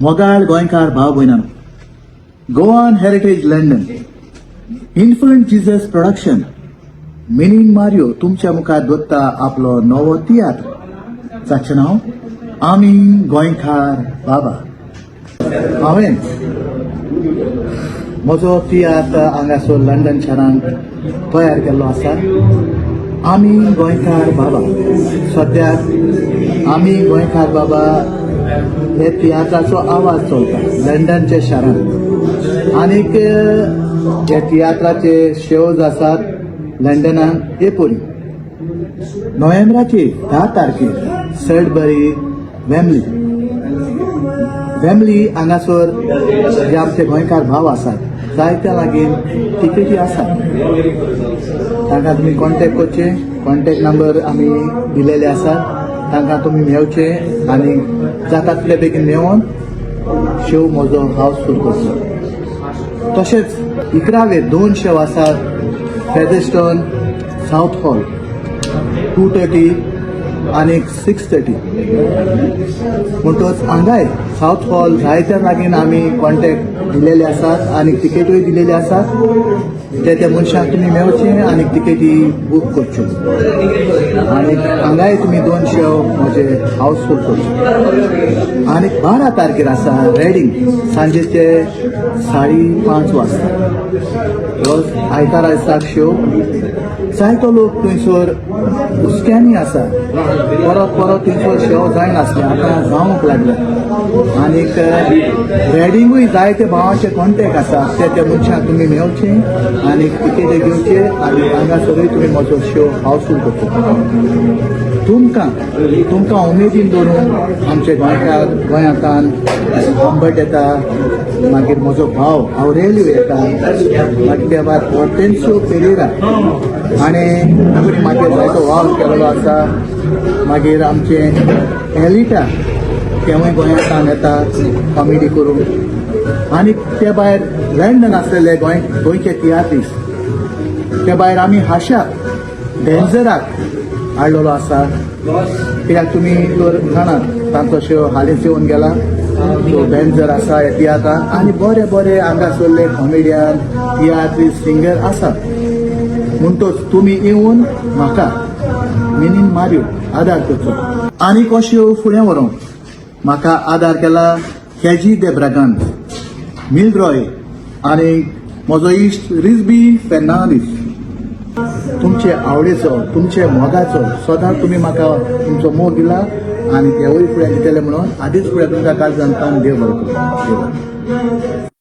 मोगाळ गोंयकार भाव भयणांनो, गोवान heritage London, infant Jesus production, Minin Mario तुमच्या मुखार दवरता आपलो नवो तियात्र, जाचें नांव आमी गोंयकार बाबा. हांवें म्हजो तियात्र हांगासर लंडन शारांत तयार केल्लो आसा. आमी गोंयकार बाबा. सद्याक आमी गोंयकार बाबा हे तियात्राचो आवाज चलता लंडनच्या शारांत. आनीक हे तियात्राचे शोज आसात लंडनात एपुरी. नोव्हेंबराचे 10 तारखेर सडबरी वेमली हांगासर जे आमचे गोंयकार भाव आसात जायत्या लागीं तिकेटी आसात. तांकां तुमी कॉन्टॅक्ट करचे. कॉन्टॅक्ट नंबर आमी दिलेले आसात. तांकां तुमी मेळचे आनी जाता तितले बेगीन मेळोन शो म्हजो हावसफूल करचो. तशेंच 11वे 2 शो आसात फेदरस्टोन साउथ हॉल 2:30 आनी 6:30. म्हणटच हांगाय साउथ हॉल जायत्या लागीं आमी कॉन्टॅक्ट दिलेले आसात आनी तिकेटूय दिलेली आसात. त्या मनशाक तुमी मेळचे आनी तिकेटी बूक करच्यो. आनी हांगाय तुमी 2 शो म्हजे हावसफूल करचे. आनी 12 तारखेर आसा रेडींग सांजेचे 5:30 वाजता. हो आयतारा दिसाक शो. जायतो लोक थंयसर हुस्क्यांनी आसा. परत थंयसर शो जायनासले, आतां जावंक लागले. आनीक रेडींगूय जायते भावांचे कॉन्टॅक्ट आसा. त्या मनशाक तुमी मेळचे आनी तिकेटी घेवचे आनी हांगासरूय तुमी म्हजो शो हावसफूल करचो. तुमकां उमेदीन दवरून आमचे गोंयकार गोंयांतान आंबट येता. मागीर म्हजो भाव आव्रेलियो येता. मागीर त्या भायर हॉर्टेन्सियो पेरेरा हाणें मागीर जायतो वाव केल्लो आसा. मागीर आमचे एलिटा तेवूय गोंयांतान येता कॉमेडी करून. आनी ते भायर लंडन आसलेले गोंयचे तियात्रीस्ट. ते भायर आमी हाशाक डेंजराक हाडलेलो आसा. कित्याक तुमी तर जाणात तांचो शो हालींच येवन गेला. सो डेंजर आसा हे तियात्रांत आनी बरे हांगासरले कॉमेडियन तियात्रीस्ट सिंगर आसात. म्हणटच तुमी येवन म्हाका मिनीन मारियो आदार करचो. आनी कश्यो फुडें व्हरूंक म्हाका आदार केला केजी दे ब्रागांत, मिल्रॉय आनी म्हजो इश्ट रिझबी फेर्नांडीस. तुमचे आवडीचो तुमचे मोगाचो सदांच तुमी म्हाका तुमचो मोग दिला आनी तेवूय फुडें दितले म्हणून आदींच फुडें तुमकां काल जाणटान देव बरें करूं.